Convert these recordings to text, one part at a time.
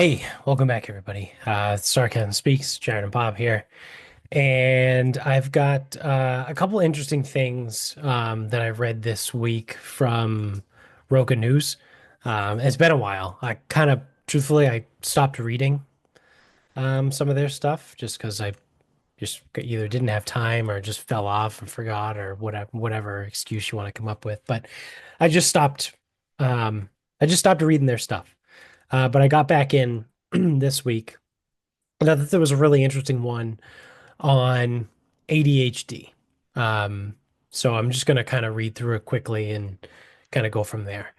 Hey, welcome back, everybody. Sarcasm Speaks, Jared and Bob here. And I've got a couple interesting things that I've read this week from Roca News. It's been a while. Truthfully, I stopped reading some of their stuff just because I just either didn't have time or just fell off and forgot or whatever excuse you want to come up with. But I just stopped. Um, I just stopped reading their stuff. But I got back in this week. And I thought there was a really interesting one on ADHD. Um, so I'm just going to kind of read through it quickly and kind of go from there.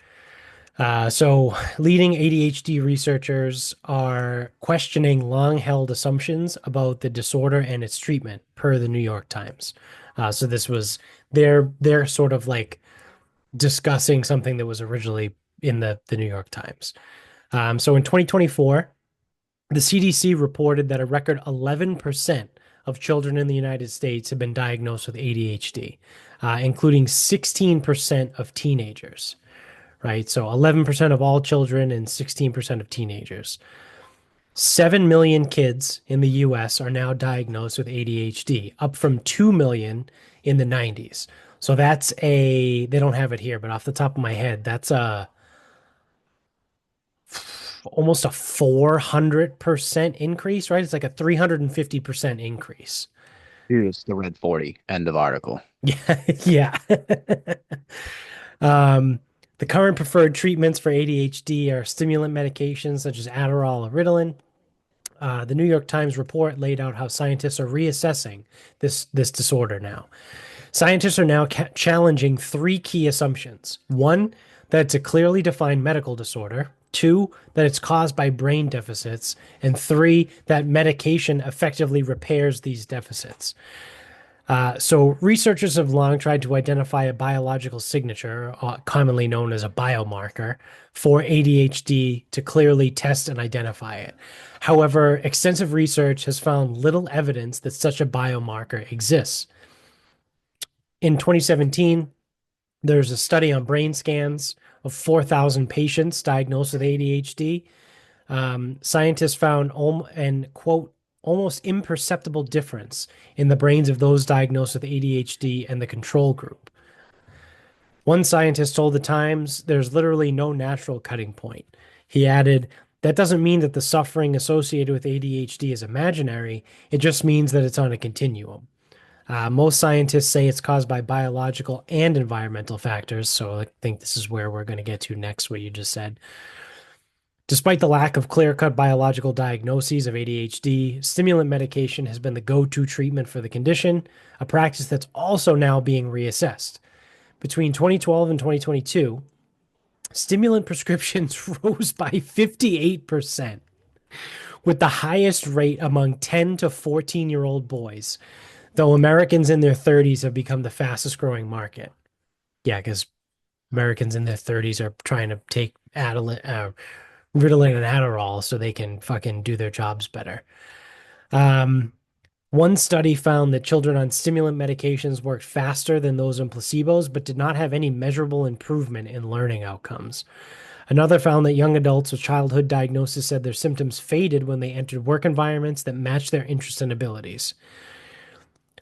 So leading ADHD researchers are questioning long-held assumptions about the disorder and its treatment, per the New York Times. So this was they're sort of like discussing something that was originally in the New York Times. So in 2024, the CDC reported that a record 11% of children in the United States have been diagnosed with ADHD, including 16% of teenagers, right? So 11% of all children and 16% of teenagers. 7 million kids in the US are now diagnosed with ADHD, up from 2 million in the 90s. So they don't have it here, but off the top of my head, that's almost a 400% increase, right? It's like a 350% increase. Here's the red 40. End of article. Yeah, yeah. Um, the current preferred treatments for ADHD are stimulant medications such as Adderall or Ritalin. The New York Times report laid out how scientists are reassessing this disorder now. Scientists are now challenging three key assumptions. One, that it's a clearly defined medical disorder. Two, that it's caused by brain deficits. And three, that medication effectively repairs these deficits. So, researchers have long tried to identify a biological signature, commonly known as a biomarker, for ADHD to clearly test and identify it. However, extensive research has found little evidence that such a biomarker exists. In 2017, there's a study on brain scans of 4,000 patients diagnosed with ADHD. Scientists found quote, almost imperceptible difference in the brains of those diagnosed with ADHD and the control group. One scientist told the Times there's literally no natural cutting point. He added, that doesn't mean that the suffering associated with ADHD is imaginary. It just means that it's on a continuum. Most scientists say it's caused by biological and environmental factors. So I think this is where we're going to get to next, what you just said. Despite the lack of clear-cut biological diagnoses of ADHD, stimulant medication has been the go-to treatment for the condition, a practice that's also now being reassessed. Between 2012 and 2022, stimulant prescriptions rose by 58%, with the highest rate among 10 to 14-year-old boys, though Americans in their 30s have become the fastest growing market. Yeah, because Americans in their 30s are trying to take Ritalin and Adderall so they can fucking do their jobs better. Um, One study found that children on stimulant medications worked faster than those on placebos, but did not have any measurable improvement in learning outcomes. Another found that young adults with childhood diagnosis said their symptoms faded when they entered work environments that matched their interests and abilities.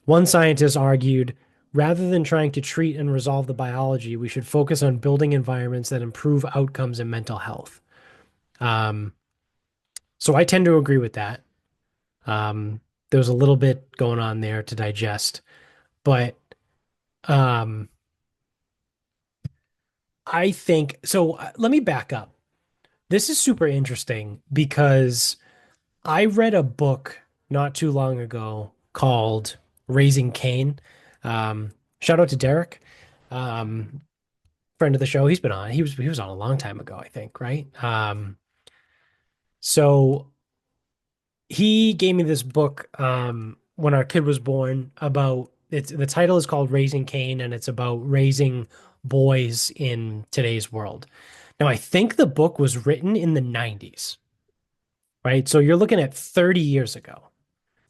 One scientist argued, rather than trying to treat and resolve the biology, we should focus on building environments that improve outcomes in mental health. Um, so I tend to agree with that. Um, there was a little bit going on there to digest, but um, I think so. Let me back up. This is super interesting because I read a book not too long ago called Raising Cain. Um, Shout out to Derek, um, friend of the show. He's been on. He was on a long time ago, I think, right? So he gave me this book when our kid was born about it's the title is called Raising Cain, and it's about raising boys in today's world. Now, I think the book was written in the 90s, right? So you're looking at 30 years ago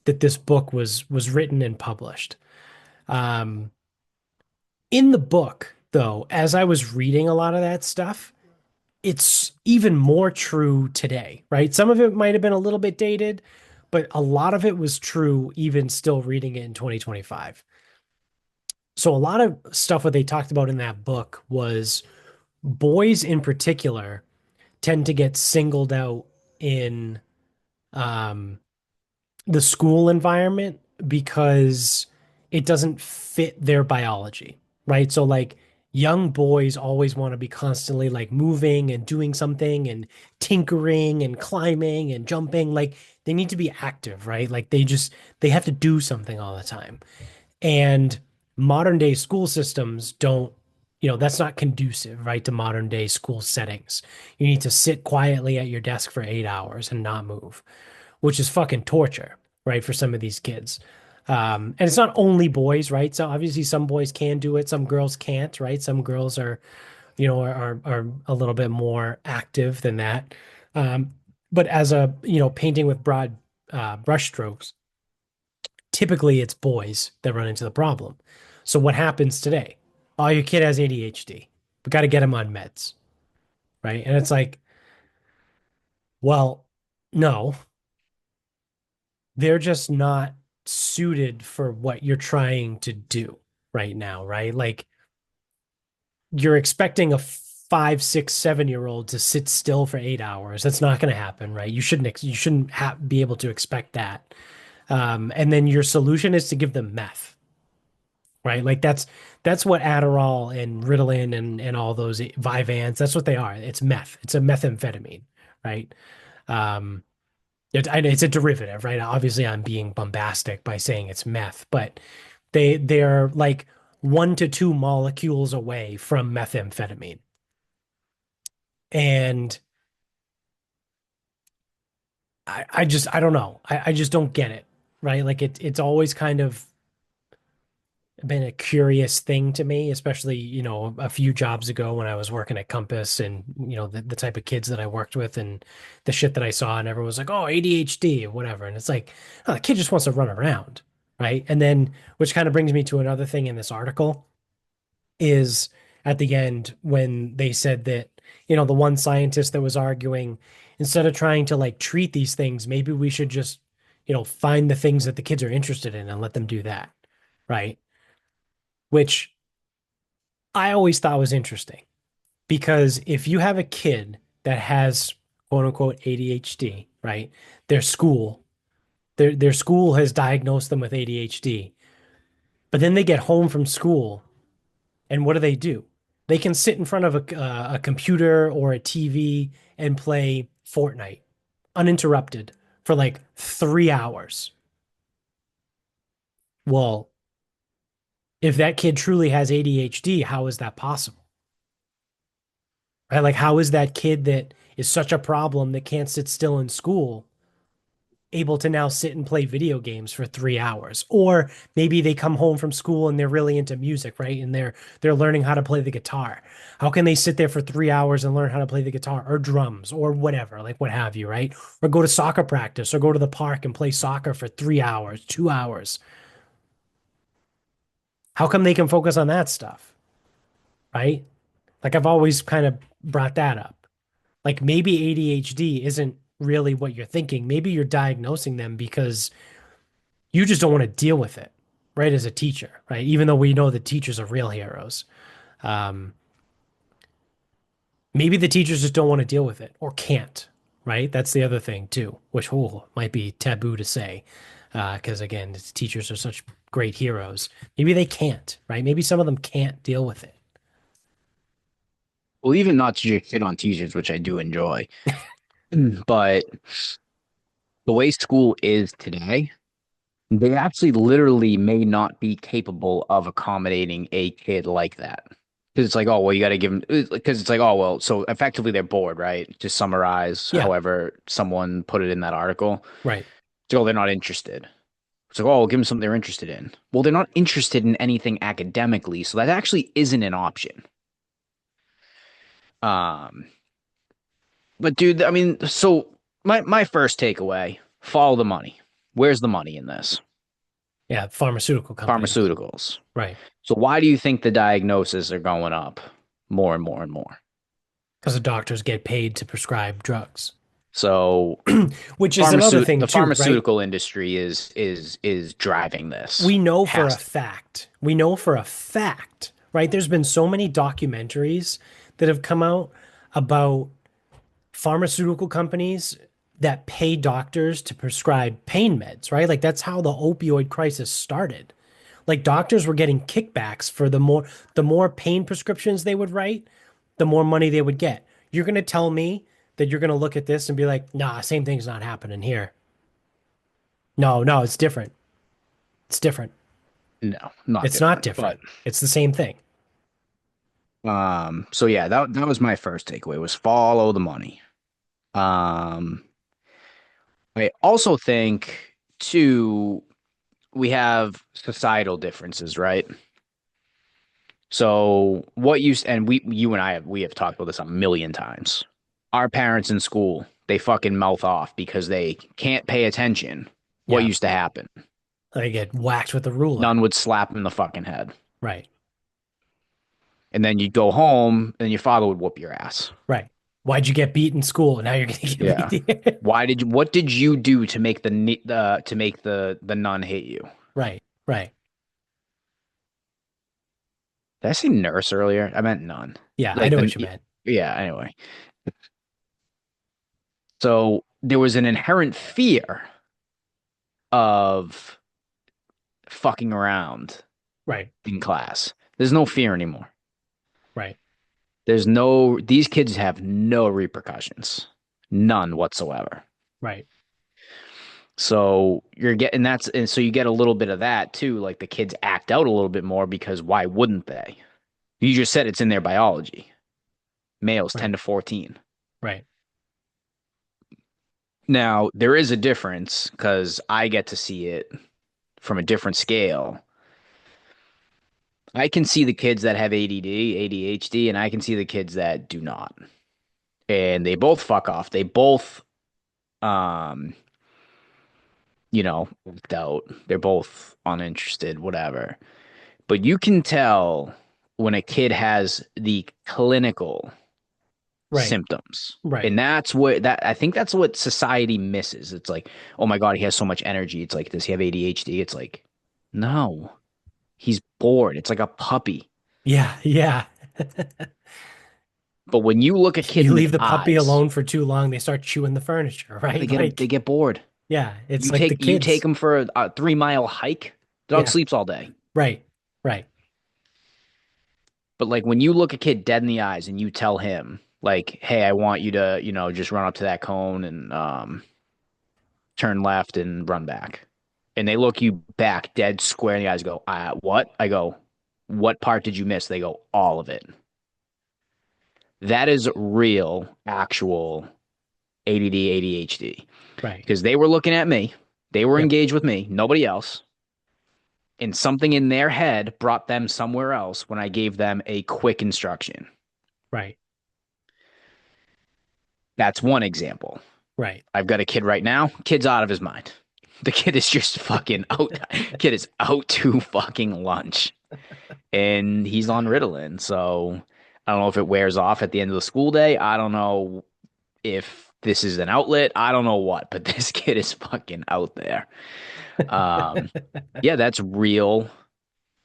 that this book was written and published. Um, in the book, though, as I was reading a lot of that stuff, it's even more true today, right? Some of it might have been a little bit dated, but a lot of it was true even still reading it in 2025. So a lot of stuff what they talked about in that book was boys in particular tend to get singled out in um, the school environment because it doesn't fit their biology, right? So like young boys always want to be constantly like moving and doing something and tinkering and climbing and jumping. Like they need to be active, right? Like they have to do something all the time. And modern day school systems don't, that's not conducive, right, to modern day school settings. You need to sit quietly at your desk for 8 hours and not move, which is fucking torture, right, for some of these kids. And it's not only boys, right? So obviously some boys can do it, some girls can't, right? Some girls are a little bit more active than that. Um, but as painting with broad brush strokes, typically it's boys that run into the problem. So what happens today? Oh, your kid has ADHD. We got to get him on meds, right? And it's like, well, no, they're just not suited for what you're trying to do right now, right? Like you're expecting a 5, 6, 7-year-old to sit still for 8 hours. That's not going to happen, right? You shouldn't be able to expect that. And then your solution is to give them meth, right? Like that's what Adderall and Ritalin and all those Vyvanse, that's what they are. It's meth. It's a methamphetamine, right? Um, it's a derivative, right? Obviously, I'm being bombastic by saying it's meth, but they're like 1 to 2 molecules away from methamphetamine. And I don't know. I just don't get it, right? Like it's always kind of been a curious thing to me, especially, a few jobs ago when I was working at Compass and, the type of kids that I worked with and the shit that I saw, and everyone was like, oh, ADHD or whatever. And it's like, oh, the kid just wants to run around. Right. And then, which kind of brings me to another thing in this article is at the end when they said that, the one scientist that was arguing, instead of trying to like treat these things, maybe we should just, find the things that the kids are interested in and let them do that. Right. Which I always thought was interesting because if you have a kid that has quote unquote ADHD, right? Their school, their school has diagnosed them with ADHD, but then they get home from school and what do? They can sit in front of a computer or a TV and play Fortnite uninterrupted for like 3 hours. Well, if that kid truly has ADHD, how is that possible? Right? Like, how is that kid that is such a problem that can't sit still in school able to now sit and play video games for 3 hours? Or maybe they come home from school and they're really into music, right? And they're learning how to play the guitar. How can they sit there for 3 hours and learn how to play the guitar or drums or whatever, like what have you, right? Or go to soccer practice or go to the park and play soccer for 3 hours, 2 hours. How come they can focus on that stuff, right? Like I've always kind of brought that up. Like maybe ADHD isn't really what you're thinking. Maybe you're diagnosing them because you just don't want to deal with it, right? As a teacher, right? Even though we know that teachers are real heroes. Um, Maybe the teachers just don't want to deal with it or can't, right? That's the other thing too, which might be taboo to say. Because again, teachers are such great heroes. Maybe they can't, right? Maybe some of them can't deal with it. Well, even not to just shit on teachers, which I do enjoy, but the way school is today, they actually literally may not be capable of accommodating a kid like that. Because it's like, oh, well, you got to give them, because it's like, oh, well, so effectively they're bored, right? To summarize, Yeah, however, someone put it in that article. right. So they're not interested. It's like, oh, we'll give them something they're interested in. Well, they're not interested in anything academically, so that actually isn't an option. Um, but dude, I mean, so my first takeaway, follow the money. Where's the money in this? Yeah, pharmaceutical companies. Pharmaceuticals. Right. So why do you think the diagnoses are going up more and more and more? because the doctors get paid to prescribe drugs, So which is another thing the too, right? pharmaceutical industry is driving this. We know for a Has to. fact, we know for a fact, right? There's been so many documentaries that have come out about pharmaceutical companies that pay doctors to prescribe pain meds, right? Like that's how the opioid crisis started. Like doctors were getting kickbacks for the more pain prescriptions they would write, the more money they would get. You're going to tell me that you're going to look at this and be like, "Nah, same thing's not happening here." No, no, it's different. It's different. No, not It's not different. But different. It's the same thing. so yeah, that was my first takeaway was follow the money. Um, I also think too we have societal differences, right? So what you and you and I we have talked about this a million times. Our parents in school, they fucking mouth off because they can't pay attention. What Yeah. used to happen? They get whacked with a ruler. None would slap them in the fucking head. Right. And then you'd go home and your father would whoop your ass. Right. Why'd you get beat in school? Now you're going to get Yeah. beat here. What did you do to make the nun hate you? Right. Right. Did I say nurse earlier? I meant nun. Yeah, I Like know the what you meant. yeah, anyway. So there was an inherent fear of fucking around Right. in class. There's no fear anymore. Right. These kids have no repercussions. None whatsoever. Right. So you're getting that's and so you get a little bit of that too. Like the kids act out a little bit more because why wouldn't they? You just said it's in their biology. Males Right. 10 to 14. Right. Now, there is a difference because I get to see it from a different scale. I can see the kids that have ADD, ADHD, and I can see the kids that do not. And they both fuck off. They both, um, act out. They're both uninterested, whatever. But you can tell when a kid has the clinical Right. symptoms. Right. And that's what that I think that's what society misses. It's like, oh my God, he has so much energy. It's like, does he have ADHD? It's like, no, he's bored. It's like a puppy. Yeah. Yeah. But when you look a kid You in the leave the puppy eyes, alone for too long, they start chewing the furniture, yeah, right? they Like, get bored. yeah, it's You like the take kids. them for a 3 mile hike. The dog Yeah. sleeps all day. Right. Right. But like when you look a kid dead in the eyes and you tell him, like, hey, I want you to, just run up to that cone and turn left and run back. And they look you back dead square in the eyes, go, what? I go, what part did you miss? They go, all of it. That is real, actual ADD, ADHD. Right. Because they were looking at me, they were Yep. engaged with me, nobody else. And something in their head brought them somewhere else when I gave them a quick instruction. Right. That's one example. Right. I've got a kid right now, kid's out of his mind. The kid is just fucking out. Kid is out to fucking lunch. And he's on Ritalin. So I don't know if it wears off at the end of the school day. I don't know if this is an outlet. I don't know what, but this kid is fucking out there. Um, yeah, that's real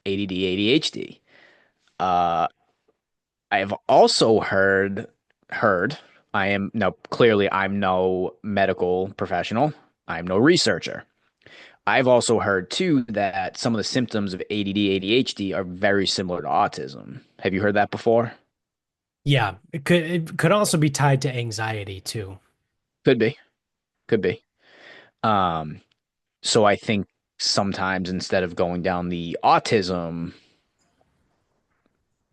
ADD, ADHD. Uh, I've also heard I am now clearly I'm no medical professional. I'm no researcher. I've also heard too that some of the symptoms of ADD, ADHD are very similar to autism. Have you heard that before? Yeah. It could also be tied to anxiety too. Could be. Could be. Um, so I think sometimes instead of going down the autism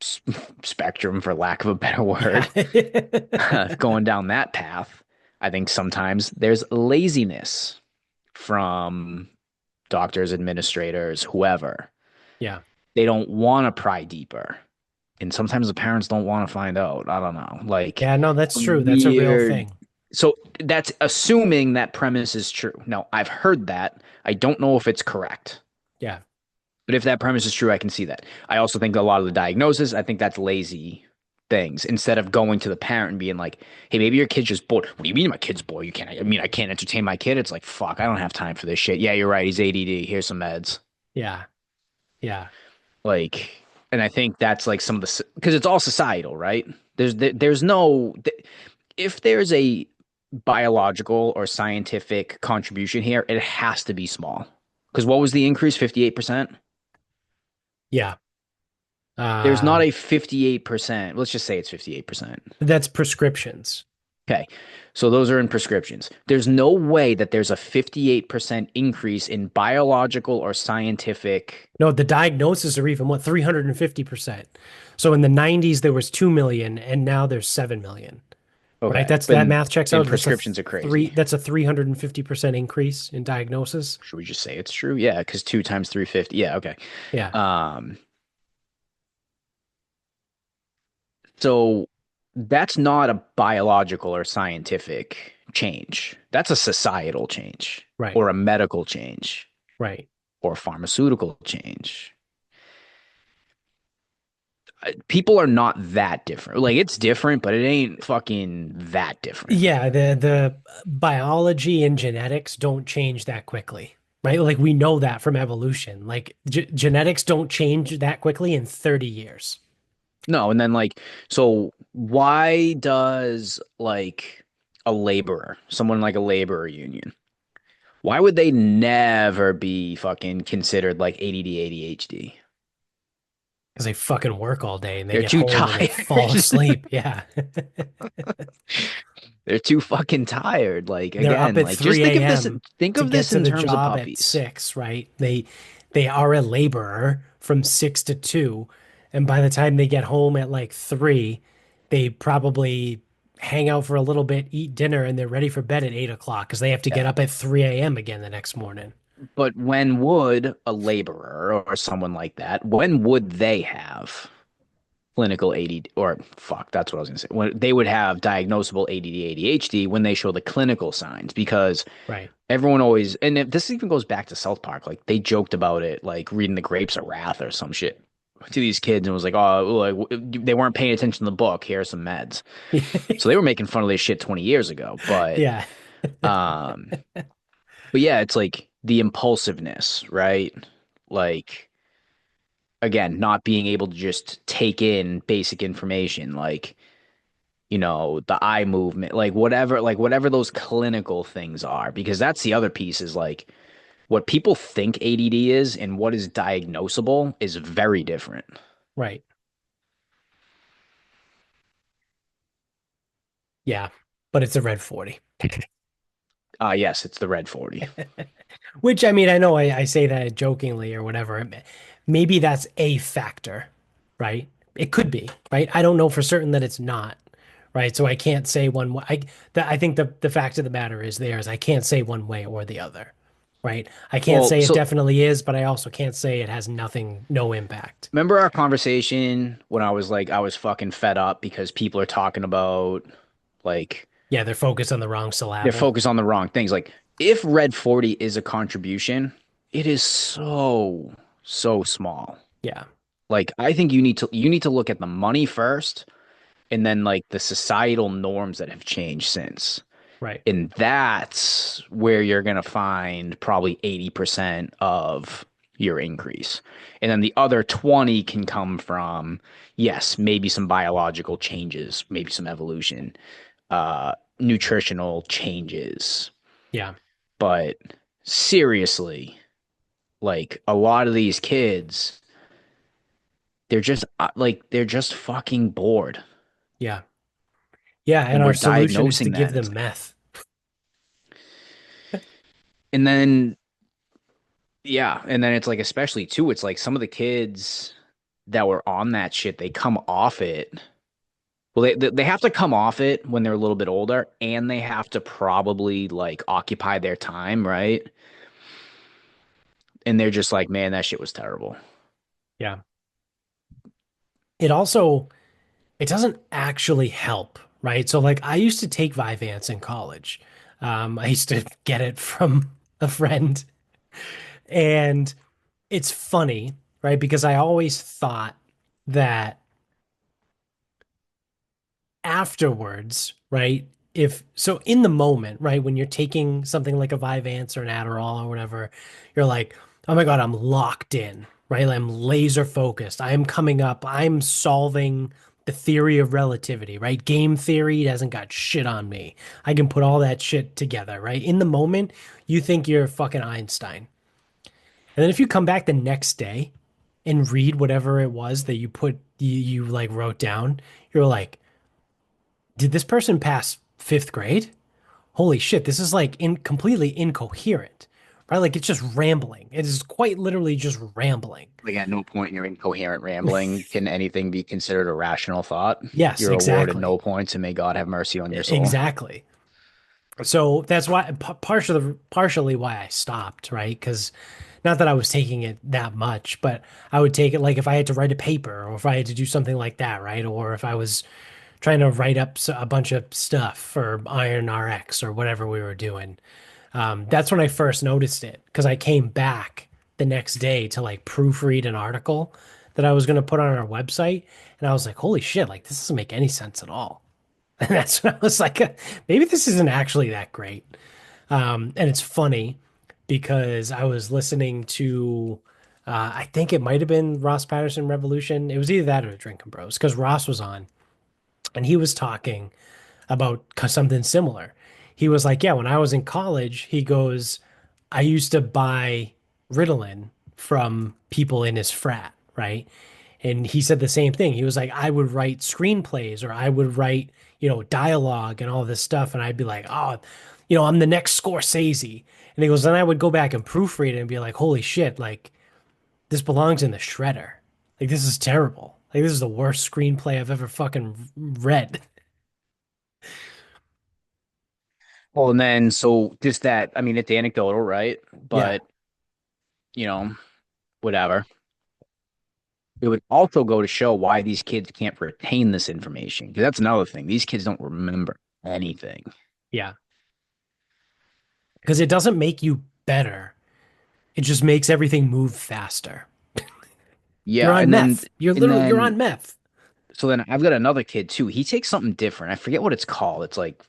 s- spectrum, for lack of a better Yeah. word, going down that path, I think sometimes there's laziness from doctors, administrators, whoever. Yeah. They don't want to pry deeper. And sometimes the parents don't want to find out. I don't know. Like Yeah, no, that's true. That's a real weird. thing. So that's assuming that premise is true. Now, I've heard that. I don't know if it's correct. Yeah. But if that premise is true, I can see that. I also think a lot of the diagnosis, I think that's lazy. things instead of going to the parent and being like, hey, maybe your kid's just bored. What do you mean my kid's bored? You can't, I mean, I can't entertain my kid. It's like, fuck, I don't have time for this shit. Yeah, you're right. He's ADD. Here's some meds. Yeah. Yeah. Like, and I think that's like some of the, because it's all societal, right? There's no, if there's a biological or scientific contribution here, it has to be small. Because what was the increase? 58%? Yeah. There's not Um, a 58%. Let's just say it's 58%. that's prescriptions. Okay. So those are in prescriptions. There's no way that there's a 58% increase in biological or scientific. No, the diagnoses are even what 350%. So in the 90s there was 2 million and now there's 7 million. Right? Okay. That's But that math checks in out. prescriptions are crazy. That's a 350% increase in diagnosis. Should we just say it's true? Yeah, because two times 350. Yeah, okay. Yeah. Um, so that's not a biological or scientific change. That's a societal change Right. or a medical change Right. or a pharmaceutical change. People are not that different. Like it's different, but it ain't fucking that different. Yeah, the biology and genetics don't change that quickly. Right? Like we know that from evolution. Like genetics don't change that quickly in 30 years. No, and then like, so why does like a laborer, someone like a laborer union, why would they never be fucking considered like ADD, ADHD? Because they fucking work all day and they They're get too home and they tired. fall asleep. Yeah. They're too fucking tired. Like They're up again, at like just 3 a.m. think to of get this to in the terms of job at puppies. 6, right? They are a laborer from 6 to 2, and by the time they get home at like 3, they probably hang out for a little bit, eat dinner, and they're ready for bed at 8 o'clock because they have to get Yeah. up at 3 a.m. again the next morning. But when would a laborer or someone like that, when would they have clinical ADD or fuck, that's what I was gonna say. When they would have diagnosable ADD, ADHD when they show the clinical signs, because Right. everyone always, and this even goes back to South Park, like they joked about it, like reading the Grapes of Wrath or some shit to these kids and was like, oh, like they weren't paying attention to the book. Here are some meds. So they were making fun of this shit 20 years ago. Yeah. Um, but yeah, it's like the impulsiveness, right? Like again, not being able to just take in basic information, like the eye movement, like whatever those clinical things are, because that's the other piece is like what people think ADD is and what is diagnosable is very different. Right. Yeah. But it's a red 40. Yes, it's the red 40. Which I mean, I know I say that jokingly or whatever. Maybe that's a factor, right? It could be, right? I don't know for certain that it's not, right? So I can't say one way. I think the fact of the matter is I can't say one way or the other, right? I can't Well, say it so definitely is, but I also can't say it has nothing, no impact. remember our conversation when I was like I was fucking fed up because people are talking about like Yeah, they're focused on the wrong they're syllable. focused on the wrong things. Like if red 40 is a contribution, it is so small. Yeah, Like I think you need to look at the money first and then like the societal norms that have changed since. right. And that's where you're going to find probably 80% of your increase. And then the other 20 can come from, yes, maybe some biological changes, maybe some evolution, nutritional changes. Yeah, But seriously, like a lot of these kids, they're just fucking bored. yeah, yeah. And And we're our solution is to diagnosing give that. It's them like, meth. and then yeah, and then it's like especially too, it's like some of the kids that were on that shit, they come off it. Well, they have to come off it when they're a little bit older, and they have to probably like occupy their time, right? And they're just like, man, that shit was terrible. Yeah. It also it doesn't actually help, right? So like I used to take Vyvanse in college. I used to get it from a friend, and it's funny, right? Because I always thought that afterwards, right? If so, in the moment, right, when you're taking something like a Vyvanse or an Adderall or whatever, you're like, oh my God, I'm locked in, right? I'm laser focused. I'm coming up, I'm solving the theory of relativity, right? Game theory hasn't got shit on me. I can put all that shit together, right? In the moment, you think you're fucking Einstein. And then if you come back the next day and read whatever it was that you like wrote down, you're like, did this person pass fifth grade? Holy shit, this is like completely incoherent, right? Like it's just rambling. It is quite literally just rambling. Like at no point in your incoherent rambling can anything be considered a rational thought. Yes, You're awarded exactly. no points, and may God have mercy on your soul. Exactly. So that's why partially why I stopped, right? Because not that I was taking it that much, but I would take it like if I had to write a paper or if I had to do something like that, right? Or if I was trying to write up a bunch of stuff for Iron RX or whatever we were doing. That's when I first noticed it because I came back the next day to like proofread an article that I was going to put on our website. And I was like, holy shit, like this doesn't make any sense at all. And that's when I was like, maybe this isn't actually that great. And it's funny because I was listening to, I think it might have been Ross Patterson Revolution. It was either that or Drinking Bros because Ross was on and he was talking about something similar. He was like, yeah, when I was in college, he goes, I used to buy Ritalin from people in his frat, right? And he said the same thing. He was like, I would write screenplays or I would write, dialogue and all this stuff. And I'd be like, oh, I'm the next Scorsese. And he goes, then I would go back and proofread it and be like, holy shit, like this belongs in the shredder. Like this is terrible. Like this is the worst screenplay I've ever fucking read. Well, and then so just that, I mean, it's anecdotal, right? Yeah. But, you know, whatever. It would also go to show why these kids can't retain this information. Because that's another thing. These kids don't remember anything. Yeah. Because it doesn't make you better. It just makes everything move faster. You're Yeah, on and then meth. You're and then on meth. so then I've got another kid too. He takes something different. I forget what it's called. It's like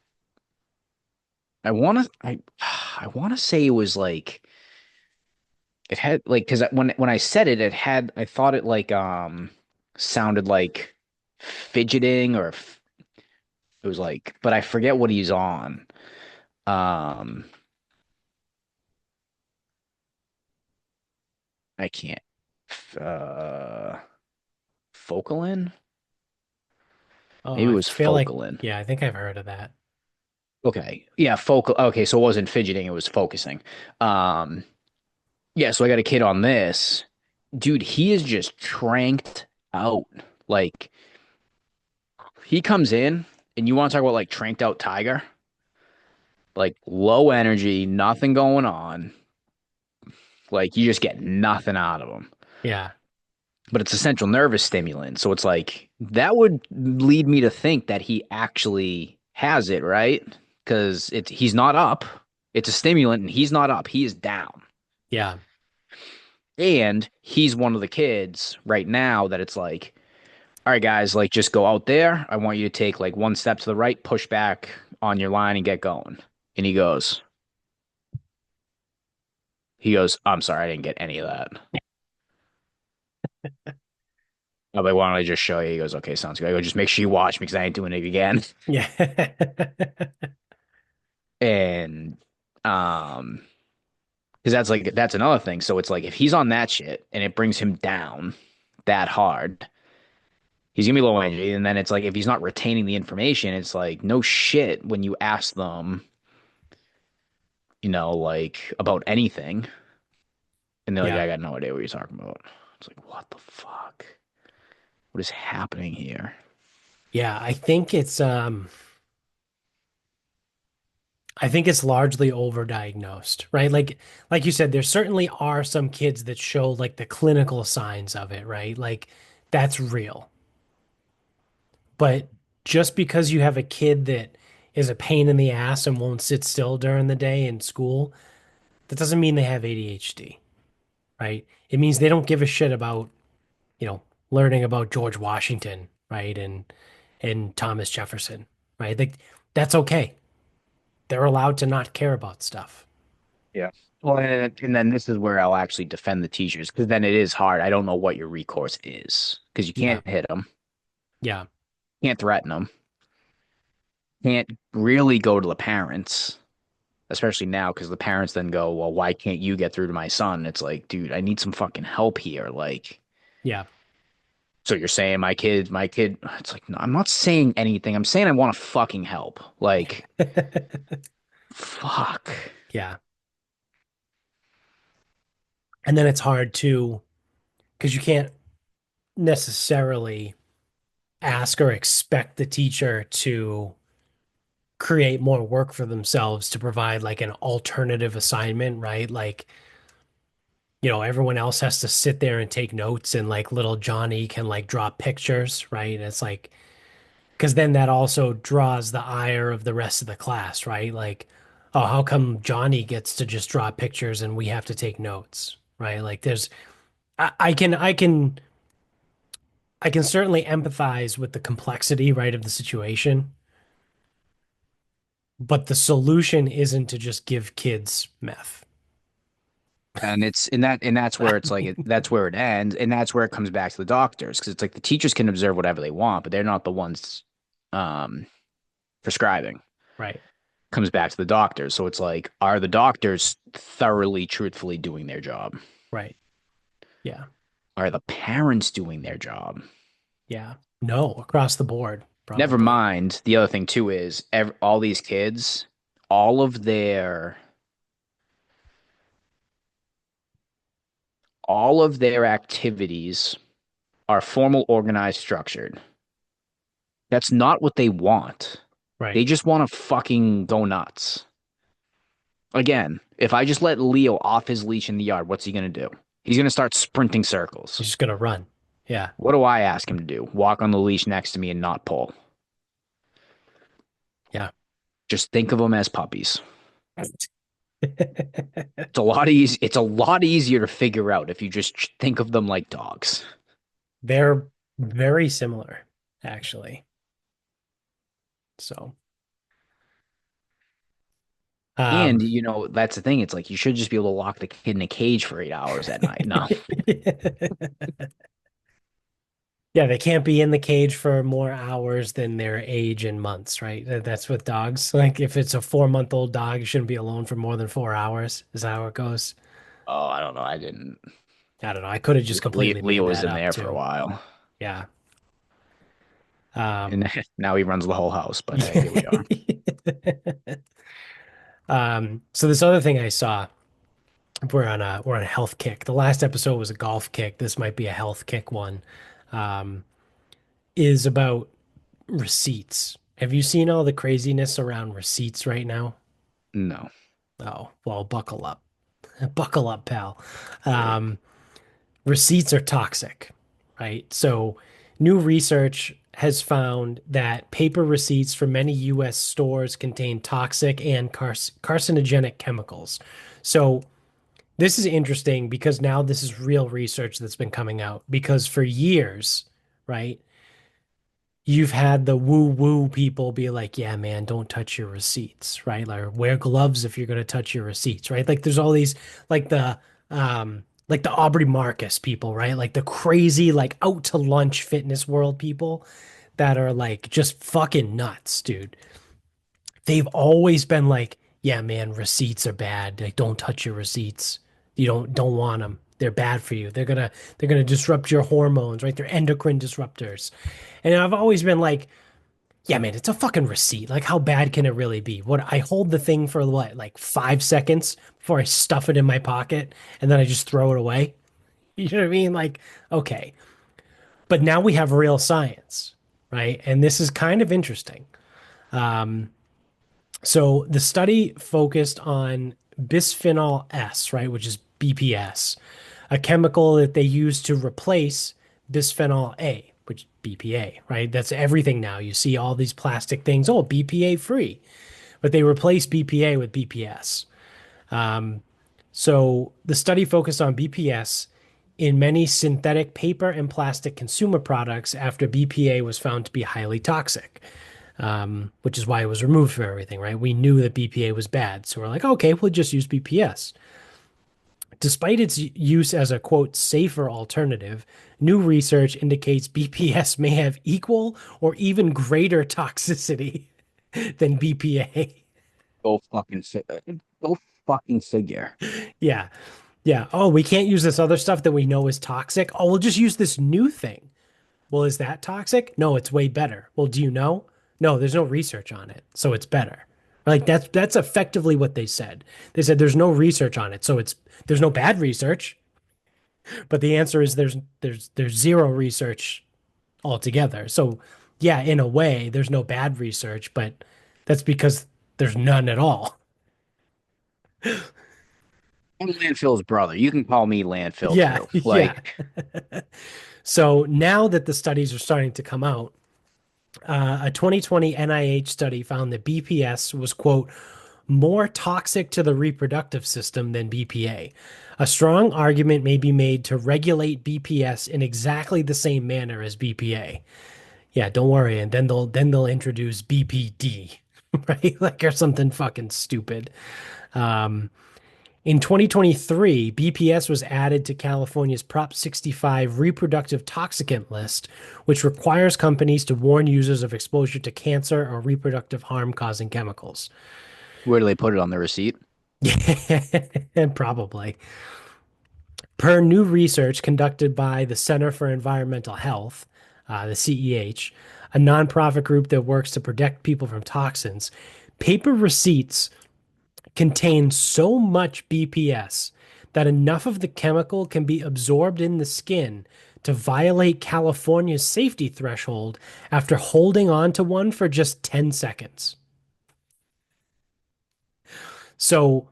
I wanna say it was like it had like because when I said it, it had I thought it like sounded like fidgeting or it was like, but I forget what he's on. Um, I can't. Uh, Focalin? Oh, Maybe it I was feel like, Focalin. yeah, I think I've heard of that. Okay. Yeah, focal. Okay, so it wasn't fidgeting, it was focusing. Um, yeah, so I got a kid on this. Dude, he is just tranked out. Like, he comes in and you want to talk about like tranked out tiger? Like low energy, nothing going on. Like you just get nothing out of him. Yeah. But it's a central nervous stimulant. So it's like that would lead me to think that he actually has it, right? Because he's not up. It's a stimulant and he's not up. He is down. Yeah. And he's one of the kids right now that it's like, all right, guys, like just go out there. I want you to take like one step to the right, push back on your line and get going. And he goes, I'm sorry, I didn't get any of that. I'm like, why don't I just show you? He goes, okay, sounds good. I go, just make sure you watch me because I ain't doing it again. Yeah. And because that's another thing. So it's like if he's on that shit and it brings him down that hard, he's gonna be low energy. And then it's like if he's not retaining the information, it's like no shit when you ask them, like about anything, and they're like, Yeah. I got no idea what you're talking about. It's like, what the fuck? What is happening here? Yeah. I think it's largely overdiagnosed, right? Like you said, there certainly are some kids that show like the clinical signs of it, right? Like that's real. But just because you have a kid that is a pain in the ass and won't sit still during the day in school, that doesn't mean they have ADHD, right? It means they don't give a shit about, you know, learning about George Washington, right? And and Thomas Jefferson, right? Like that's okay. They're allowed to not care about stuff. Yeah. Well, and then this is where I'll actually defend the teachers because then it is hard. I don't know what your recourse is because you Yeah. can't hit them, Yeah. can't threaten them, can't really go to the parents, especially now because the parents then go, well, why can't you get through to my son? It's like, dude, I need some fucking help here. Like, Yeah. so you're saying my kid, it's like, no, I'm not saying anything. I'm saying I want to fucking help. Like, fuck. Yeah. And then it's hard to, because you can't necessarily ask or expect the teacher to create more work for themselves to provide like an alternative assignment, right? Like, everyone else has to sit there and take notes and like little Johnny can like draw pictures, right? And it's like, because then that also draws the ire of the rest of the class, right? Like, oh, how come Johnny gets to just draw pictures and we have to take notes, right? Like I can certainly empathize with the complexity, right, of the situation, but the solution isn't to just give kids meth. And it's in that, and that's where it's like, that's where it ends. And that's where it comes back to the doctors. Cause it's like the teachers can observe whatever they want, but they're not the ones, um, prescribing. Right, Comes back to the doctors. So it's like, are the doctors thoroughly, truthfully doing their job? right. Yeah, Are the parents doing their job? yeah. No, across the board, Never probably. mind. The other thing too is all these kids, all of their all of their activities are formal, organized, structured. That's not what they want. They Right. just want to fucking go nuts. Again, if I just let Leo off his leash in the yard, what's he going to do? He's going to start sprinting circles. He's just gonna run. Yeah. What do I ask him to do? Walk on the leash next to me and not pull. Yeah. Just think of them as puppies. It's a lot easier to figure out if you just think of them like dogs. They're very similar, actually. So, And um, that's the thing. It's like you should just be able to lock the kid in a cage for 8 hours at night. No. yeah, they can't be in the cage for more hours than their age and months, right? That's with dogs. Like if it's a 4-month-old dog, you shouldn't be alone for more than 4 hours. Is that how it goes? Oh, I don't know. I didn't. I don't know. I could have just completely Leo made was that in up there for a too. while, Yeah. and Um, now he runs the whole house. But hey, here we are. so this other thing I saw, we're on a health kick. The last episode was a golf kick. This might be a health kick one. Um, is about receipts. Have you seen all the craziness around receipts right now? No, Oh, well, buckle up. Buckle up, pal. great. Um, Receipts are toxic, right? So, new research has found that paper receipts for many US stores contain toxic and carcinogenic chemicals. So, this is interesting because now this is real research that's been coming out because for years, right? You've had the woo woo people be like, yeah, man, don't touch your receipts, right? Like wear gloves if you're going to touch your receipts, right? Like there's all these like the Aubrey Marcus people, right? Like the crazy like out to lunch fitness world people that are like just fucking nuts, dude. They've always been like, yeah, man, receipts are bad. Like don't touch your receipts. You don't want them. They're bad for you. They're gonna disrupt your hormones, right? They're endocrine disruptors. And I've always been like, yeah, man, it's a fucking receipt. Like, how bad can it really be? What I hold the thing for what, like 5 seconds before I stuff it in my pocket and then I just throw it away. You know what I mean? Like, okay. But now we have real science, right? And this is kind of interesting. So the study focused on bisphenol S, right, which is BPS, a chemical that they use to replace bisphenol A, which BPA, right? That's everything now. You see all these plastic things, oh, BPA free, but they replace BPA with BPS. So the study focused on BPS in many synthetic paper and plastic consumer products after BPA was found to be highly toxic, which is why it was removed from everything, right? We knew that BPA was bad. So we're like, okay, we'll just use BPS. Despite its use as a quote safer alternative, new research indicates BPS may have equal or even greater toxicity than BPA. Go fucking go fucking figure. Yeah. Yeah. Oh, we can't use this other stuff that we know is toxic. Oh, we'll just use this new thing. Well, is that toxic? No, it's way better. Well, do you know? No, there's no research on it, so it's better. Like that's effectively what they said. They said there's no research on it, so there's no bad research, but the answer is there's zero research altogether. So, yeah, in a way, there's no bad research, but that's because there's none at all. I'm landfill's brother. You can call me landfill Yeah, too. yeah. Like, So now that the studies are starting to come out, a 2020 NIH study found that BPS was, quote, more toxic to the reproductive system than BPA. A strong argument may be made to regulate BPS in exactly the same manner as BPA. Yeah, don't worry, and then they'll introduce BPD, right? Like or something fucking stupid. Um, in 2023, BPS was added to California's Prop 65 reproductive toxicant list, which requires companies to warn users of exposure to cancer or reproductive harm causing chemicals. where do they put it on the receipt? Yeah, probably. Per new research conducted by the Center for Environmental Health, the CEH, a nonprofit group that works to protect people from toxins, paper receipts contain so much BPS that enough of the chemical can be absorbed in the skin to violate California's safety threshold after holding on to one for just 10 seconds. So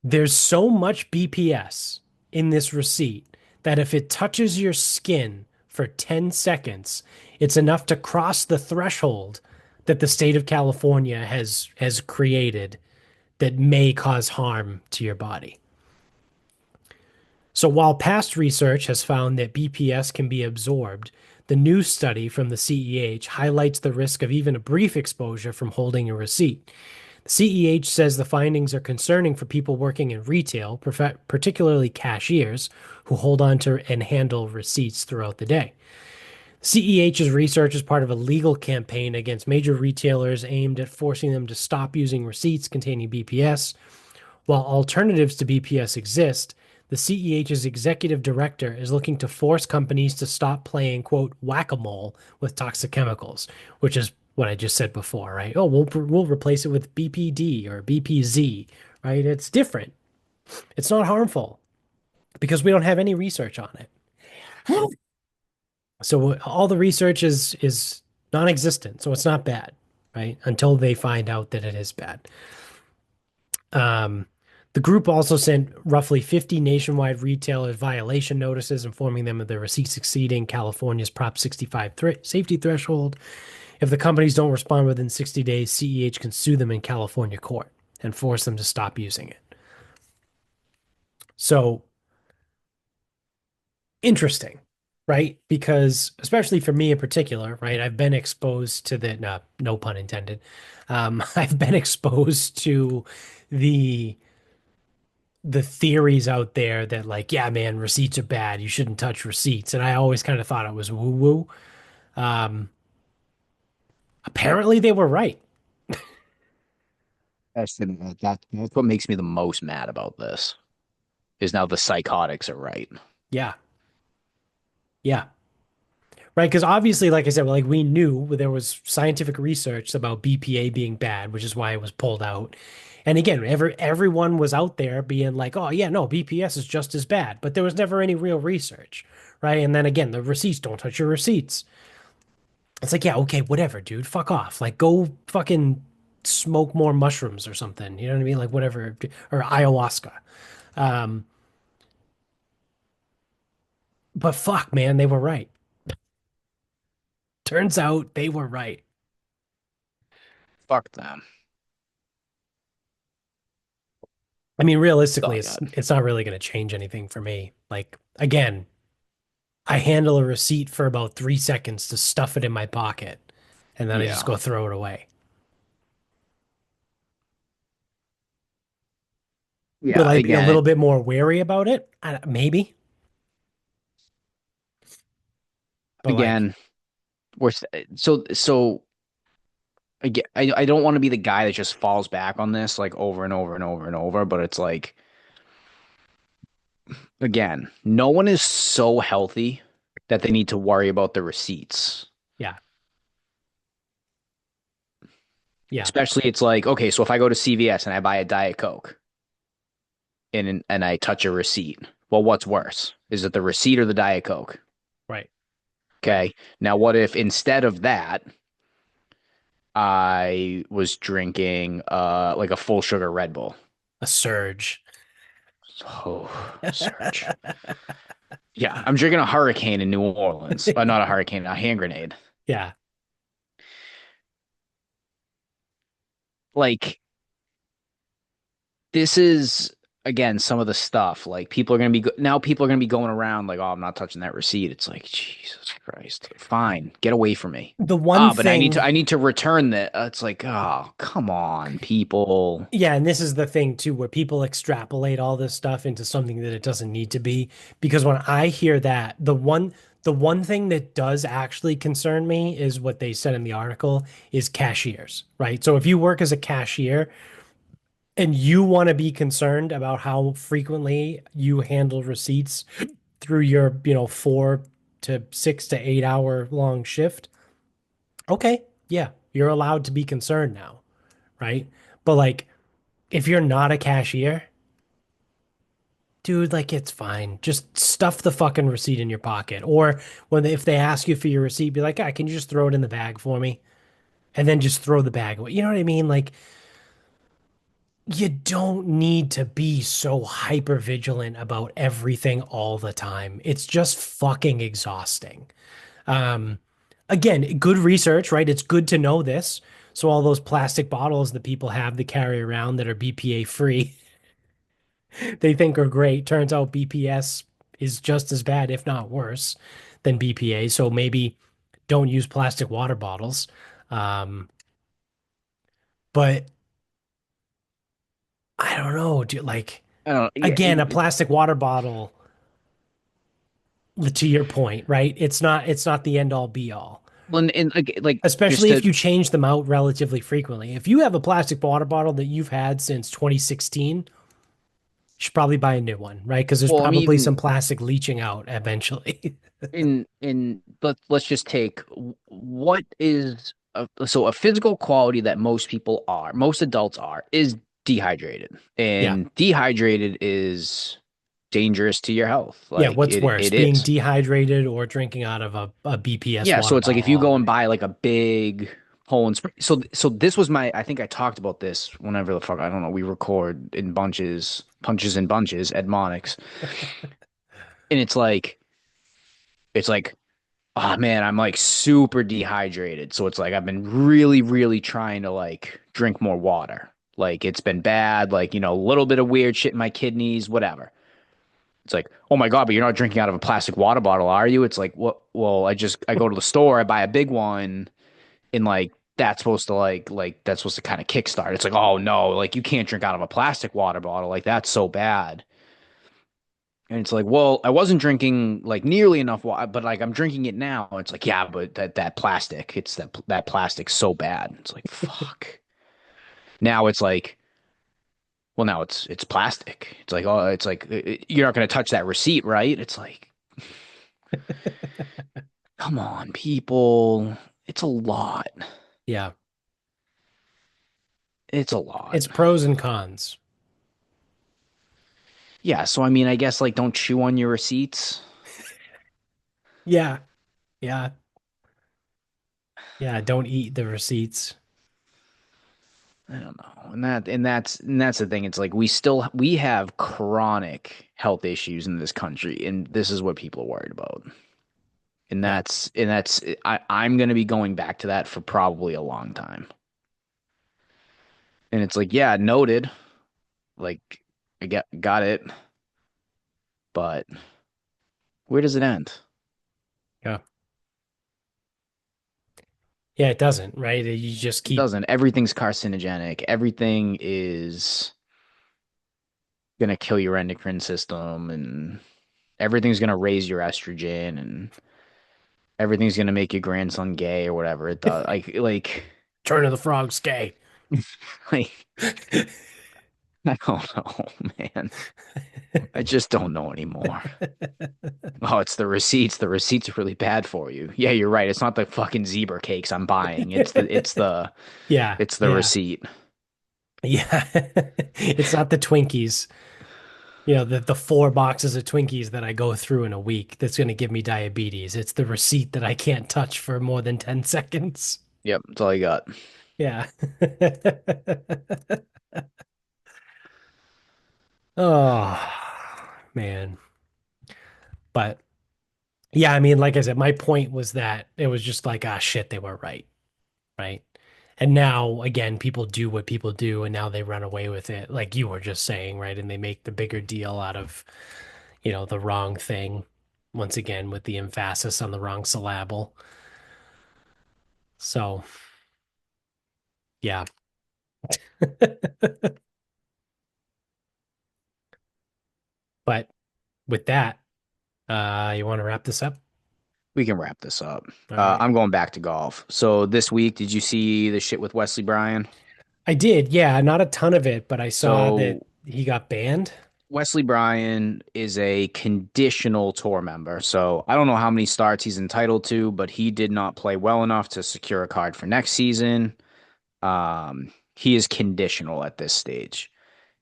there's so much BPS in this receipt that if it touches your skin for 10 seconds, it's enough to cross the threshold that the state of California has created that may cause harm to your body. So while past research has found that BPS can be absorbed, the new study from the CEH highlights the risk of even a brief exposure from holding a receipt. The CEH says the findings are concerning for people working in retail, particularly cashiers, who hold on to and handle receipts throughout the day. CEH's research is part of a legal campaign against major retailers aimed at forcing them to stop using receipts containing BPS. While alternatives to BPS exist, the CEH's executive director is looking to force companies to stop playing, quote, whack-a-mole with toxic chemicals, which is what I just said before, right? Oh, we'll replace it with BPD or BPZ, right? It's different. It's not harmful because we don't have any research on it. So all the research is non-existent, so it's not bad, right? Until they find out that it is bad. Um, the group also sent roughly 50 nationwide retailers violation notices informing them of their receipts exceeding California's Prop 65 safety threshold. If the companies don't respond within 60 days, CEH can sue them in California court and force them to stop using it. So interesting, right? Because especially for me in particular, right? I've been exposed to the no, no pun intended. I've been exposed to the the theories out there that like, yeah, man, receipts are bad. You shouldn't touch receipts. And I always kind of thought it was woo woo. Um, apparently they were right. That's what makes me the most mad about this. Is now the psychotics are right. Yeah. Yeah. Right. Because obviously, like I said, like we knew there was scientific research about BPA being bad, which is why it was pulled out. And again, everyone was out there being like, oh, yeah, no, BPS is just as bad. But there was never any real research. Right. And then again, the receipts, don't touch your receipts. It's like, yeah, okay, whatever, dude. Fuck off. Like, go fucking smoke more mushrooms or something. You know what I mean? Like, whatever. Or ayahuasca. Um, but fuck, man, they were right. Turns out they were right. Fuck them. I mean, Oh realistically, my it's God. it's not really going to change anything for me. Like again, I handle a receipt for about 3 seconds to stuff it in my pocket, and then I just Yeah. go throw it away. Will Yeah. I be a Again, little bit more wary about it? Maybe, but like again, we're so again, I don't want to be the guy that just falls back on this like over and over and over and over, but it's like again, no one is so healthy that they need to worry about the receipts. yeah, yeah, Especially it's like, okay, so if I go to CVS and I buy a Diet Coke and I touch a receipt, well, what's worse? Is it the receipt or the Diet Coke? right. Okay. Now, what if instead of that, I was drinking like a full sugar Red Bull? A surge. Oh, surge. Yeah, I'm drinking a hurricane in New Orleans. Not a hurricane, a hand grenade. Yeah. Like this is again some of the stuff. Like people are gonna be now people are gonna be going around like, oh, I'm not touching that receipt. It's like Jesus Christ. Fine, get away from me. The one Ah, but thing, I need to return that. It's like, oh, come on, people. yeah, and this is the thing too, where people extrapolate all this stuff into something that it doesn't need to be. Because when I hear that, the one thing that does actually concern me is what they said in the article is cashiers, right? So if you work as a cashier and you want to be concerned about how frequently you handle receipts through your, 4 to 6 to 8 hour long shift, okay, yeah, you're allowed to be concerned now, right? But like, if you're not a cashier, dude, like it's fine. Just stuff the fucking receipt in your pocket. Or if they ask you for your receipt, be like, ah, can you just throw it in the bag for me? And then just throw the bag away. You know what I mean? Like, you don't need to be so hyper vigilant about everything all the time. It's just fucking exhausting. Um, Again, good research, right? It's good to know this. So all those plastic bottles that people have to carry around that are BPA free, they think are great. Turns out BPS is just as bad, if not worse, than BPA. So maybe don't use plastic water bottles. Um, but I don't know, dude, like I don't know. Yeah, again, a plastic water bottle, to your point, right? It's not the end all be all. and like just Especially to if you change them out relatively frequently. If you have a plastic water bottle that you've had since 2016, you should probably buy a new one, right? Because there's well, I'm probably even some plastic leaching out eventually. in let's just take what is so a physical quality that most adults are is dehydrated, Yeah. and dehydrated is dangerous to your health. Yeah. Like What's worse, it being is. dehydrated or drinking out of a BPS Yeah, so water it's like if bottle you all go and day? buy like a big Poland Spring. So this was my I think I talked about this whenever the fuck I don't know, we record in bunches, punches and bunches at Monix. And it's like, oh man, I'm like super dehydrated. So it's like I've been really, really trying to like drink more water. Like it's been bad, like, a little bit of weird shit in my kidneys, whatever. It's like, oh my God, but you're not drinking out of a plastic water bottle, are you? It's like, what? Well, I go to the store, I buy a big one, and like that's supposed to kind of kickstart. It's like, oh no, like you can't drink out of a plastic water bottle, like that's so bad. And it's like, well, I wasn't drinking like nearly enough water, but like I'm drinking it now. It's like, yeah, but that plastic, it's that plastic's so bad. It's like, fuck. Now it's like, well, now it's plastic. It's like, oh, it's like you're not gonna touch that receipt, right? It's like, come on, people. It's a lot. Yeah. It's a lot. It's pros and cons. Yeah, so I mean, I guess like don't chew on your receipts. Yeah. Yeah. Yeah. Don't eat the receipts. I don't know. And that's the thing. It's like we have chronic health issues in this country, and this is what people are worried about. And Yeah. I'm gonna be going back to that for probably a long time. And it's like, yeah, noted. Like I got it, but where does it end? Yeah. Yeah, it doesn't, right? You just It keep doesn't. Everything's carcinogenic. Everything is gonna kill your endocrine system, and everything's gonna raise your estrogen, and everything's gonna make your grandson gay or whatever it does. turn of the frogs gay. Like I don't know, man. I just don't know anymore. Oh, it's the receipts. The receipts are really bad for you. Yeah, you're right. It's not the fucking zebra cakes I'm buying. Yeah, It's the yeah, receipt. yeah. It's not the Twinkies, the 4 boxes of Twinkies that I go through in a week that's going to give me diabetes. It's the receipt that I can't touch for more than 10 seconds. Yep, that's all I got. Yeah. Oh, man. But yeah, I mean, like I said, my point was that it was just like, ah, shit, they were right. Right. And now, again, people do what people do, and now they run away with it, like you were just saying, right? And they make the bigger deal out of, the wrong thing, once again, with the emphasis on the wrong syllable. So, yeah. But with that, you want to wrap this up? We can wrap this up. All right. I'm going back to golf. So this week, did you see the shit with Wesley Bryan? I did, yeah, not a ton of it, but I saw that So he got banned. Wesley Bryan is a conditional tour member. So I don't know how many starts he's entitled to, but he did not play well enough to secure a card for next season. He is conditional at this stage.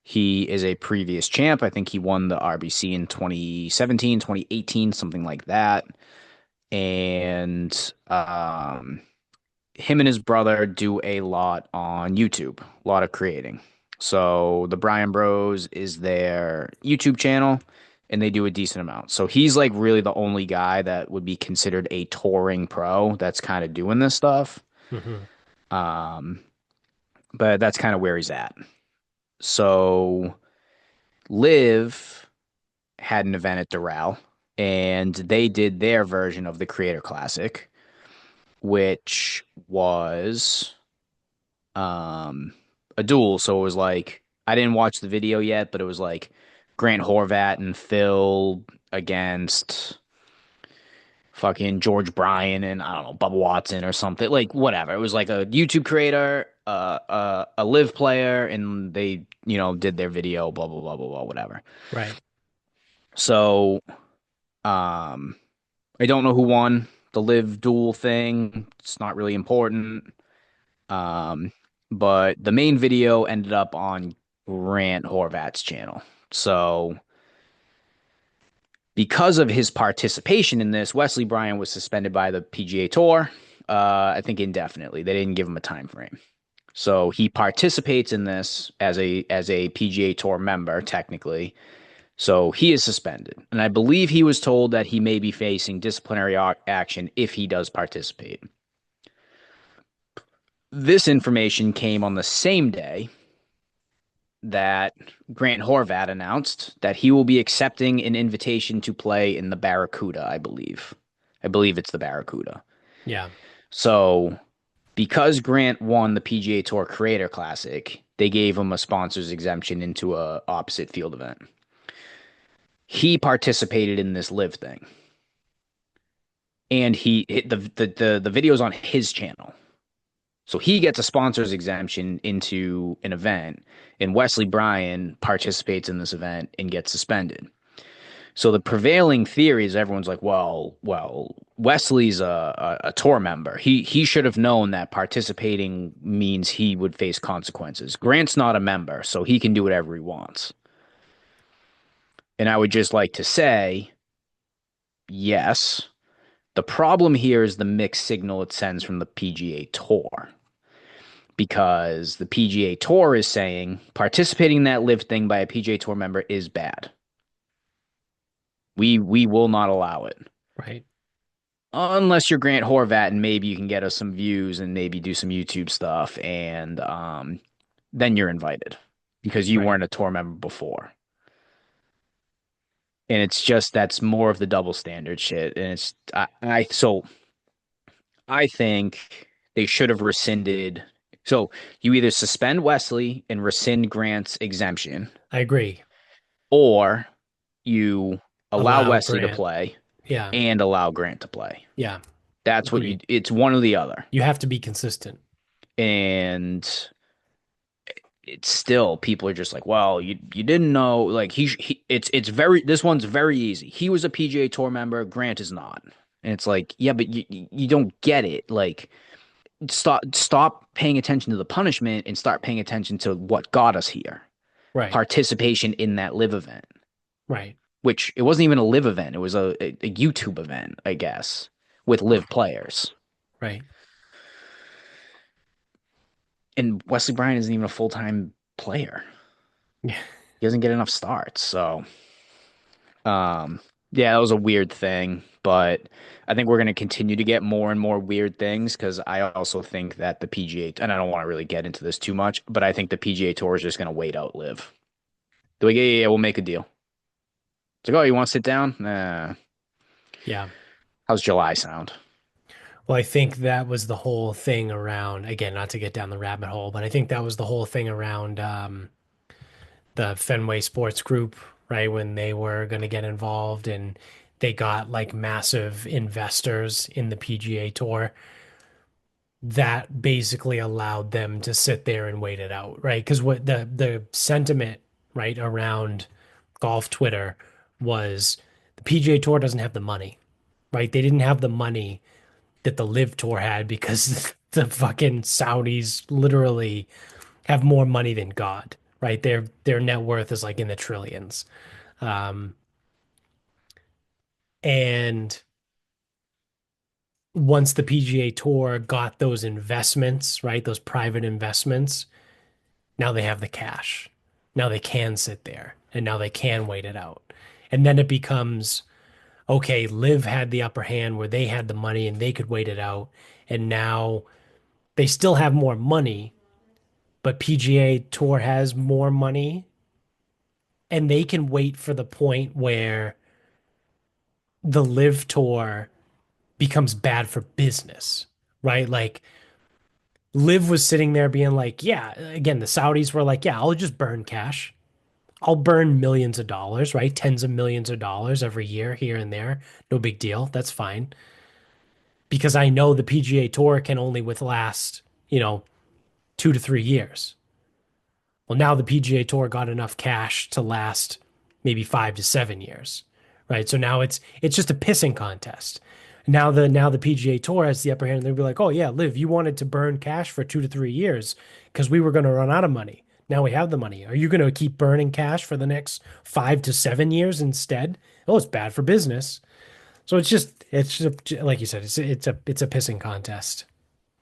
He is a previous champ. I think he won the RBC in 2017, 2018, something like that. And him and his brother do a lot on YouTube, a lot of creating. So the Bryan Bros is their YouTube channel, and they do a decent amount. So he's like really the only guy that would be considered a touring pro that's kind of doing this stuff. Hmm. Um, but that's kind of where he's at. So Live had an event at Doral, and they did their version of the Creator Classic, which was a duel. So it was like I didn't watch the video yet, but it was like Grant Horvat and Phil against fucking George Bryan and I don't know Bubba Watson or something like whatever. It was like a YouTube creator, a live player, and they did their video, blah blah blah blah blah whatever. Right. So um, I don't know who won the live duel thing. It's not really important. Um, but the main video ended up on Grant Horvat's channel. So, because of his participation in this, Wesley Bryan was suspended by the PGA Tour. I think indefinitely. They didn't give him a time frame. So he participates in this as a PGA Tour member, technically. So he is suspended, and I believe he was told that he may be facing disciplinary action if he does participate. This information came on the same day that Grant Horvat announced that he will be accepting an invitation to play in the Barracuda, I believe. I believe it's the Barracuda. Yeah. So, because Grant won the PGA Tour Creator Classic, they gave him a sponsor's exemption into a opposite field event. He participated in this live thing, and he hit the video's on his channel. So he gets a sponsor's exemption into an event, and Wesley Bryan participates in this event and gets suspended. So the prevailing theory is everyone's like, well, Wesley's a tour member. He should have known that participating means he would face consequences. Grant's not a member, so he can do whatever he wants. And I would just like to say, yes, the problem here is the mixed signal it sends from the PGA Tour. Because the PGA Tour is saying participating in that live thing by a PGA Tour member is bad. We will not allow it. Right. Unless you're Grant Horvat and maybe you can get us some views and maybe do some YouTube stuff and then you're invited because you Right. weren't a tour member before. And it's just that's more of the double standard shit. And it's I think they should have rescinded. So you either suspend Wesley and rescind Grant's exemption, I agree. or you allow Allow Wesley to Grant. play Yeah. and allow Grant to play. Yeah. That's what Agreed. it's one or the other. You have to be consistent. And it's still people are just like, well, you didn't know like it's very this one's very easy. He was a PGA Tour member, Grant is not. And it's like, yeah, but you don't get it. Like stop paying attention to the punishment and start paying attention to what got us here. Right. Participation in that live event, Right. which it wasn't even a live event. It was a YouTube event, I guess, with live players. Right. And Wesley Bryan isn't even a full-time player. Yeah. He doesn't get enough starts. So, yeah, that was a weird thing, but I think we're going to continue to get more and more weird things because I also think that the PGA, and I don't want to really get into this too much, but I think the PGA Tour is just going to wait out live. They're like, yeah, we'll make a deal. It's like, oh, you want to sit down? Nah. Yeah. How's July sound? Well, I think that was the whole thing around, again, not to get down the rabbit hole, but I think that was the whole thing around the Fenway Sports Group, right? When they were going to get involved and they got like massive investors in the PGA Tour that basically allowed them to sit there and wait it out, right? Because what the sentiment, right, around golf Twitter was the PGA Tour doesn't have the money, right? They didn't have the money that the Live Tour had because the fucking Saudis literally have more money than God, right? Their net worth is like in the trillions. Um, and once the PGA Tour got those investments, right, those private investments, now they have the cash. Now they can sit there and now they can wait it out. And then it becomes okay, Live had the upper hand where they had the money and they could wait it out. And now they still have more money, but PGA Tour has more money and they can wait for the point where the Live Tour becomes bad for business, right? Like Liv was sitting there being like, yeah, again, the Saudis were like, yeah, I'll just burn cash. I'll burn millions of dollars, right? Tens of millions of dollars every year here and there. No big deal. That's fine. Because I know the PGA Tour can only with last, 2 to 3 years. Well, now the PGA Tour got enough cash to last maybe 5 to 7 years, right? So now it's just a pissing contest. Now the PGA Tour has the upper hand. And they'll be like, oh yeah, Liv, you wanted to burn cash for 2 to 3 years because we were going to run out of money. Now we have the money. Are you going to keep burning cash for the next 5 to 7 years instead? Oh, it's bad for business. So it's just like you said, it's a pissing contest.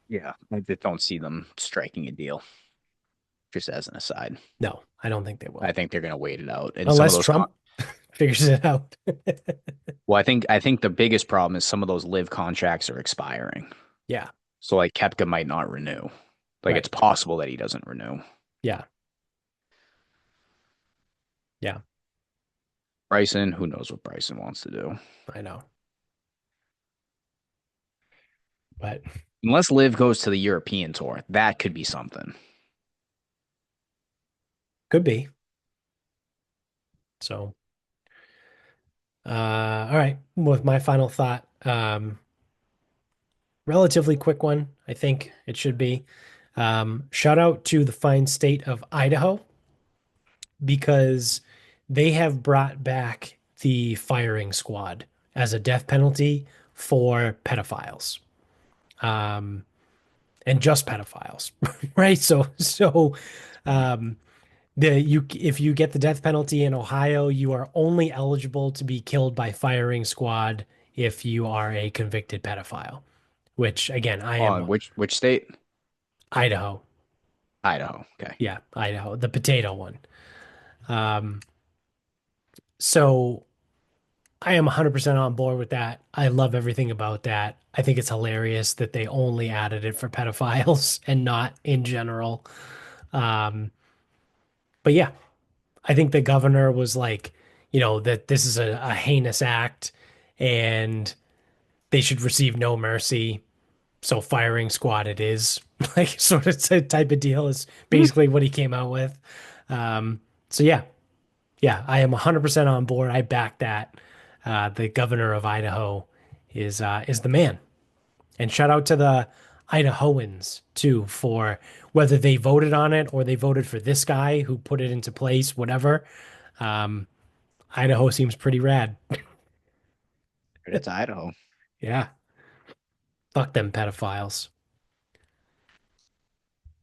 Yeah, I just don't see them striking a deal. Just as an aside, No, I don't think they I will, think they're going to wait it out. And some of unless those, Trump figures it out. well, I think the biggest problem is some of those live contracts are expiring. Yeah, So like Kepka might not renew. Like it's right. possible that he doesn't renew. Yeah, yeah, Bryson, who knows what Bryson wants to do? I know. But Unless Liv goes to the European tour, that could be something. could be. So, all right. With my final thought, relatively quick one, I think it should be. Shout out to the fine state of Idaho because they have brought back the firing squad as a death penalty for pedophiles. Um, and just pedophiles, right? So um, if you get the death penalty in Ohio, you are only eligible to be killed by firing squad if you are a convicted pedophile. Which again, I am Which state? Idaho. Idaho. Okay. Yeah, Idaho, the potato one. Um, so I am 100% on board with that. I love everything about that. I think it's hilarious that they only added it for pedophiles and not in general. Um, but yeah, I think the governor was like, that this is a heinous act and they should receive no mercy. So firing squad it is. Like sort of type of deal is basically what he came out with. So yeah, I am 100% on board. I back that. The governor of Idaho is the man. And shout out to the Idahoans too for whether they voted on it or they voted for this guy who put it into place, whatever. Um, Idaho seems pretty rad. It's Idaho. Yeah, fuck them pedophiles.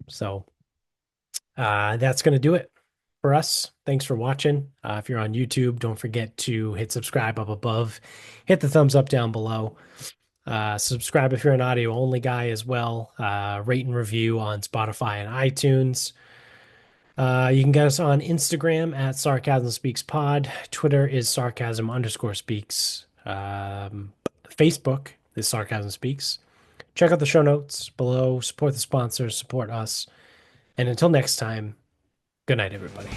So that's gonna do it for us. Thanks for watching. If you're on YouTube, don't forget to hit subscribe up above, hit the thumbs up down below. Subscribe if you're an audio only guy as well. Rate and review on Spotify and iTunes. You can get us on Instagram at Sarcasm Speaks Pod. Twitter is Sarcasm_speaks. Facebook is Sarcasm Speaks. Check out the show notes below. Support the sponsors, support us. And until next time, good night, everybody.